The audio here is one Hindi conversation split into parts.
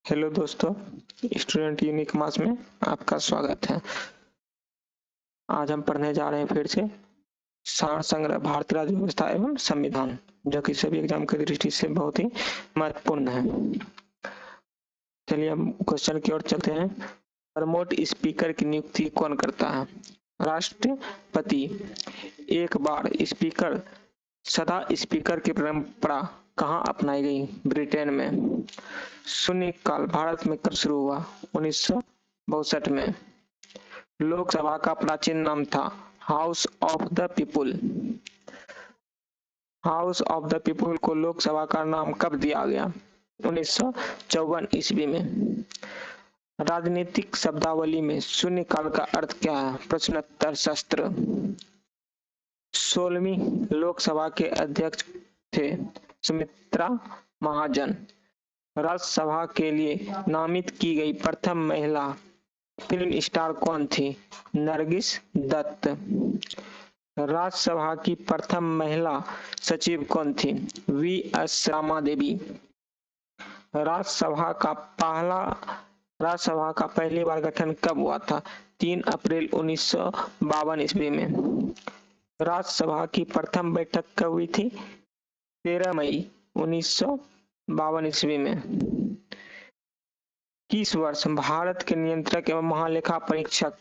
हेलो दोस्तों, स्टूडेंट यूनिक मास में आपका स्वागत है। आज हम पढ़ने जा रहे हैं फिर से सार संग्रह भारतीय राज्य व्यवस्था एवं संविधान, जो कि सभी एग्जाम की दृष्टि से बहुत ही महत्वपूर्ण है। चलिए हम क्वेश्चन की ओर चलते हैं। प्रमोट स्पीकर की नियुक्ति कौन करता है? राष्ट्रपति। एक बार स्पीकर सदा स्पीकर की परंपरा कहाँ अपनाई गई? ब्रिटेन में। शून्यकाल भारत में कब शुरू हुआ? 1962 में। लोकसभा का प्राचीन नाम था house of the people. House of the people को लोकसभा का नाम कब दिया गया? 1954 ईस्वी में। राजनीतिक शब्दावली में शून्यकाल का अर्थ क्या है? प्रश्नोत्तर शस्त्र। 16वीं लोकसभा के अध्यक्ष थे सुमित्रा महाजन। राज्यसभा के लिए नामित की गई प्रथम महिला फिल्म स्टार कौन थी? नरगिस दत्त। राज्यसभा की प्रथम महिला सचिव कौन थी? वी.एस. रामा देवी। राज्यसभा का पहली बार गठन कब हुआ था? 3 अप्रैल 1952 ईस्वी में। राज्यसभा की प्रथम बैठक कब हुई थी? 13 मई 1952 ईस्वी में। किस वर्ष भारत के नियंत्रक एवं महालेखा परीक्षक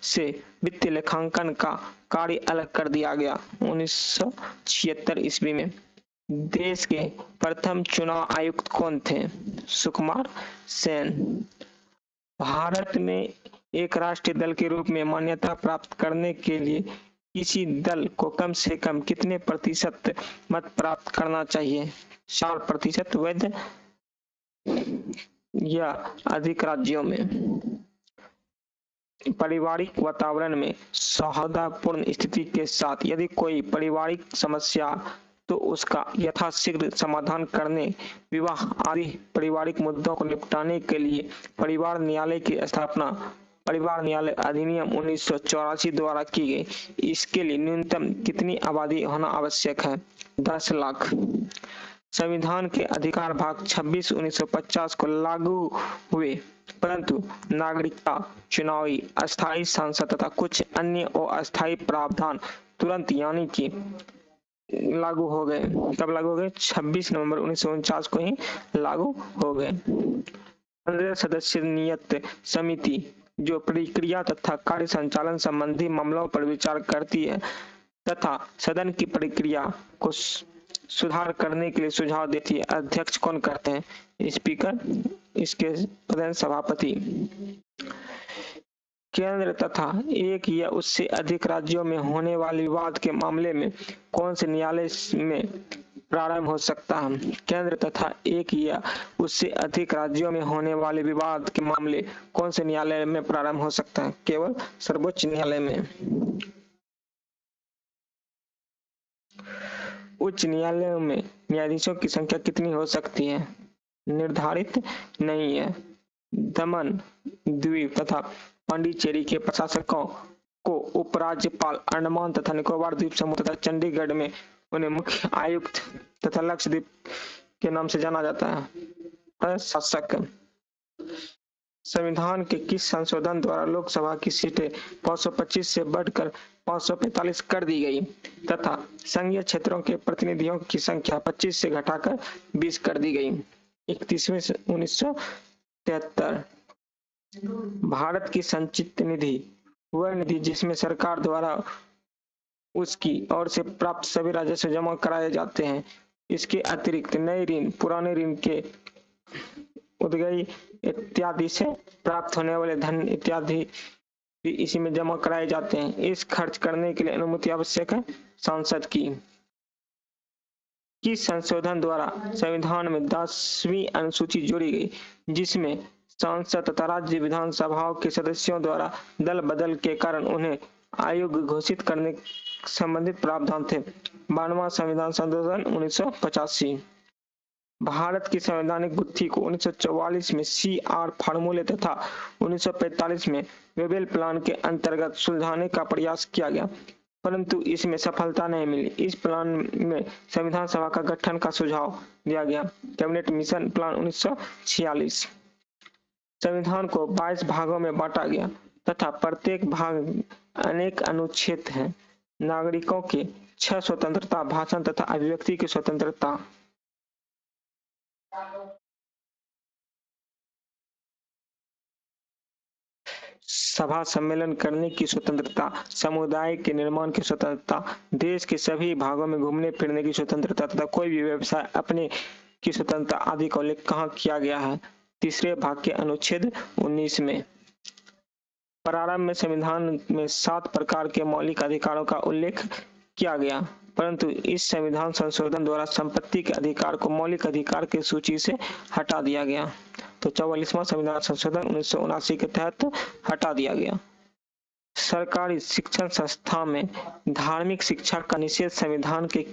से वित्तीय लेखांकन का कार्य अलग कर दिया गया? 1976 ईस्वी में। देश के प्रथम चुनाव आयुक्त कौन थे? सुकुमार सेन। भारत में एक राष्ट्रीय दल के रूप में मान्यता प्राप्त करने के लिए किसी दल को कम से कम कितने प्रतिशत मत प्राप्त करना चाहिए? 4% वैध या अधिक राज्यों में। पारिवारिक वातावरण में सौहार्दपूर्ण स्थिति के साथ यदि कोई पारिवारिक समस्या तो उसका यथाशीघ्र समाधान करने, विवाह आदि पारिवारिक मुद्दों को निपटाने के लिए परिवार न्यायालय की स्थापना परिवार न्यायालय अधिनियम 1984 द्वारा की गई। इसके लिए न्यूनतम कितनी आबादी होना आवश्यक है? 10 लाख। संविधान के अधिकार भाग 26 1950 को लागू हुए, परंतु नागरिकता, चुनावी, अस्थायी सांसद तथा कुछ अन्य अस्थायी प्रावधान तुरंत यानी कि लागू हो गए। कब लागू हो गए? 26 नवंबर 1949 को ही लागू हो गए। 15 सदस्य नियत समिति जो प्रक्रिया तथा कार्य संचालन संबंधी मामलों पर विचार करती है तथा सदन की प्रक्रिया को सुधार करने के लिए सुझाव देती है। अध्यक्ष कौन करते हैं? स्पीकर। इसके प्रधान सभापति। केंद्र तथा एक या उससे अधिक राज्यों में होने वाले विवाद के मामले में कौन से न्यायालय में प्रारंभ हो सकता है? केंद्र तथा एक या उससे अधिक राज्यों में होने वाले विवाद के मामले कौन से न्यायालय में प्रारंभ हो सकता है? केवल सर्वोच्च न्यायालय में। उच्च न्यायालयों में न्यायाधीशों की संख्या कितनी हो सकती है? निर्धारित नहीं है। दमन, द्वीप तथा पांडिचेरी के प्रशासकों को उपराज्यपाल, अंडमान तथा निकोबार द्वीप समूह तथा चंडीगढ़ में उन्हें मुख्य आयुक्त तथा लक्षद्वीप के नाम से जाना जाता है। प्रशासक। संविधान के किस संशोधन द्वारा लोकसभा की सीटें 525 से बढ़कर 545 कर दी गई तथा संघीय क्षेत्रों के प्रतिनिधियों की संख्या 25 से घटाकर 20 कर दी गई? 31 से 1973। भारत की संचित निधि वह निधि जिसमें सरकार द्वारा उसकी ओर से प्राप्त सभी राजस्व जमा कराए जाते हैं। इसके अतिरिक्त नए ऋण, पुराने ऋण के उदगई इत्यादि से प्राप्त होने वाले धन इत्यादि भी इसी में जमा कराए जाते हैं। इस खर्च करने के लिए अनुमति आवश्यक है सांसद की। किस संशोधन द्वारा संविधान में 10वीं अनुसूची जोड़ी गई जिसमें सांसद तथा राज्य विधानसभाओं के सदस्यों द्वारा दल बदल के कारण उन्हें अयोग्य घोषित करने संबंधित प्रावधान थे? 92वां संविधान संशोधन 1985। भारत की संवैधानिक गुत्थी को 1944 में CR फार्मूले तथा 1945 में वेबल प्लान के अंतर्गत सुलझाने का प्रयास किया गया, परंतु इसमें सफलता नहीं मिली। इस प्लान में संविधान सभा का गठन का सुझाव दिया गया। Cabinet mission plan 1946। संविधान को 22 भागों में बांटा गया तथा प्रत्येक भाग अनेक अनुच्छेद हैं। नागरिकों के 6 स्वतंत्रता, भाषण तथा अभिव्यक्ति की स्वतंत्रता, सभा सम्मेलन करने की स्वतंत्रता, समुदाय के निर्माण की स्वतंत्रता, देश के सभी भागों में घूमने फिरने की स्वतंत्रता तथा कोई भी व्यवसाय अपने की स्वतंत्रता आदि का उल्लेख कहाँ किया गया है? तीसरे भाग के अनुच्छेद 19 में। प्रारंभ में संविधान में 7 प्रकार के मौलिक अधिकारों का उल्लेख किया गया, परंतु इस संविधान संशोधन द्वारा संपत्ति के अधिकार को मौलिक अधिकार की सूची से हटा दिया गया। तो 44वां संविधान संशोधन 1979 के तहत हटा दिया गया। सरकारी शिक्षण संस्था में धार्मिक शिक्षा का निषेध संविधान के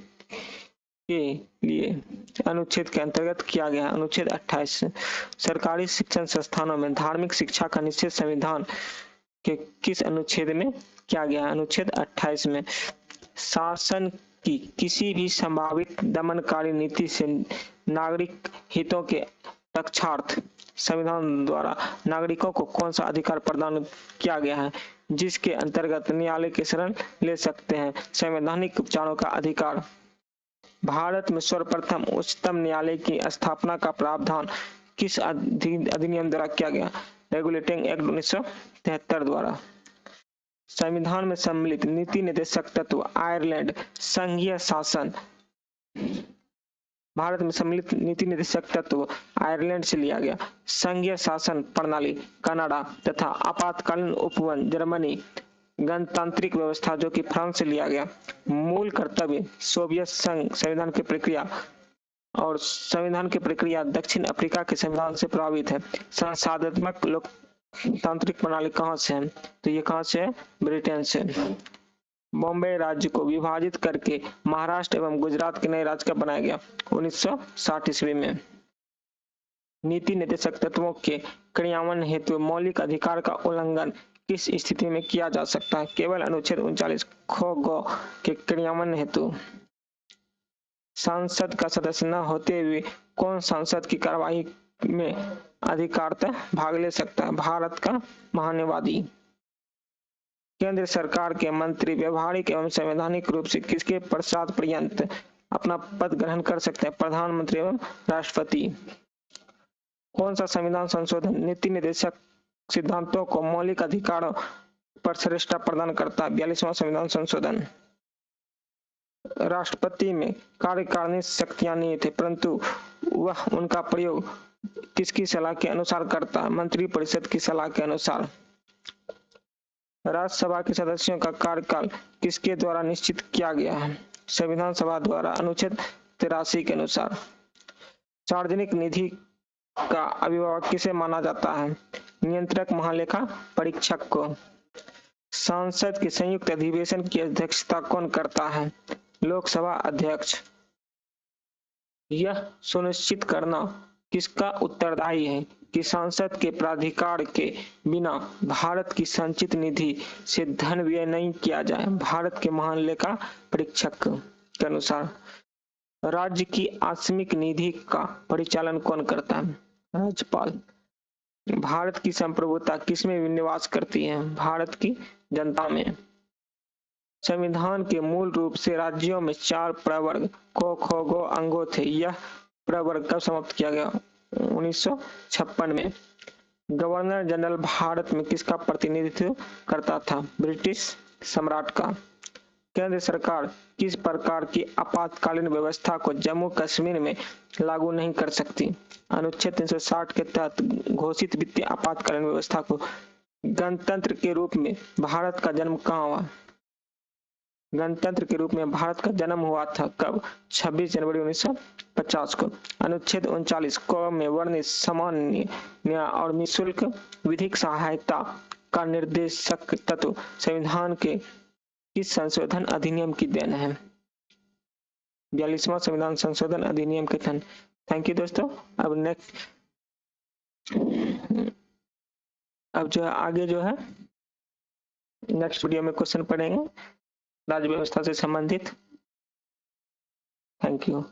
लिए अनुच्छेद के अंतर्गत किया गया। अनुच्छेद 28। सरकारी शिक्षण संस्थानों में धार्मिक शिक्षा का निषेध संविधान के किस अनुच्छेद में किया गया? अनुच्छेद 28 में। शासन की किसी भी संभावित दमनकारी नीति से नागरिक हितों के रक्षार्थ संविधान द्वारा नागरिकों को कौन सा अधिकार प्रदान किया गया है जिसके अंतर्गत न्यायालय की शरण ले सकते हैं? संवैधानिक उपचारों का अधिकार। भारत में सर्वप्रथम उच्चतम न्यायालय की स्थापना का प्रावधान किस अधिनियम द्वारा किया गया? रेगुलेटिंग एक्ट 1973 द्वारा। संविधान में सम्मिलित नीति निर्देशक तत्व आयरलैंड संघीय शासन। भारत में सम्मिलित नीति निर्देशक तत्व आयरलैंड से लिया गया। संघीय शासन प्रणाली कनाडा तथा आपातकालीन उपवन जर्मनी। गणतांत्रिक व्यवस्था जो कि फ्रांस से लिया गया। मूल कर्तव्य सोवियत संघ संविधान की प्रक्रिया और संविधान की प्रक्रिया दक्षिण अफ्रीका के संविधान से प्रभावित है। संसाधनात्मक लोकतांत्रिक प्रणाली कहाँ से है? तो ये कहाँ से है? ब्रिटेन से। बॉम्बे राज्य को विभाजित करके महाराष्ट्र एवं गुजरात के नए राज्य का बनाया गया 1960 ईस्वी में। नीति निर्देशक तत्वों के क्रियान्वयन हेतु मौलिक अधिकार का उल्लंघन किस स्थिति में किया जा सकता है? केवल अनुच्छेद 39 ख ग के क्रियान्वयन हेतु। सांसद का सदस्य न होते हुए कौन संसद की कार्यवाही में अधिकारतः भाग ले सकता है? भारत का महान्यायवादी। केंद्र सरकार के मंत्री व्यवहारिक एवं संवैधानिक रूप से किसके पश्चात पर्यंत अपना पद ग्रहण कर सकते हैं? प्रधानमंत्री एवं राष्ट्रपति। कौन सा संविधान संशोधन नीति निर्देशक सिद्धांतों को मौलिक अधिकारों पर श्रेष्ठता प्रदान करता है? 42वां संविधान संशोधन। राष्ट्रपति में कार्यकारिणी शक्तियां नहीं थे, परंतु वह उनका प्रयोग किसकी सलाह के अनुसार करता है? मंत्रिपरिषद की सलाह के अनुसार। राज्यसभा के सदस्यों का कार्यकाल किसके द्वारा निश्चित किया गया है? संविधान सभा द्वारा अनुच्छेद 83 के अनुसार। सार्वजनिक निधि का अभिभावक किसे माना जाता है? नियंत्रक महालेखा परीक्षक को। संसद के संयुक्त अधिवेशन की अध्यक्षता कौन करता है? लोकसभा अध्यक्ष। यह सुनिश्चित करना किसका उत्तरदायी है कि संसद के प्राधिकार के बिना भारत की संचित निधि से धन व्यय नहीं किया जाए? भारत के महान लेखा परीक्षक के अनुसार। राज्य की आकस्मिक निधि का परिचालन कौन करता है? राज्यपाल। भारत की संप्रभुता किसमें निवास करती है? भारत की जनता में। संविधान के मूल रूप से राज्यों में 4 प्रवर्ग क ख ग अंगों थे। यह प्रवर्ग कब समाप्त किया गया? 1956 में। गवर्नर जनरल भारत में किसका प्रतिनिधित्व करता था? ब्रिटिश सम्राट का। केंद्र सरकार किस प्रकार की आपातकालीन व्यवस्था को जम्मू कश्मीर में लागू नहीं कर सकती? अनुच्छेद 360 के तहत घोषित वित्तीय आपातकालीन व्यवस्था को। गणतंत्र के रूप में भारत का जन्म कहाँ हुआ? गणतंत्र के रूप में भारत का जन्म हुआ था कब? 26 जनवरी 1950 को। अनुच्छेद 39 क में वर्णित सामान्य न्याय और निःशुल्क विधिक सहायता का निर्देशक तत्व संविधान के किस संशोधन अधिनियम की देन है? 42वां संविधान संशोधन अधिनियम के तहत। थैंक यू दोस्तों। अब जो है आगे जो है नेक्स्ट वीडियो में क्वेश्चन पढ़ेंगे राज्य व्यवस्था से संबंधित। Thank you.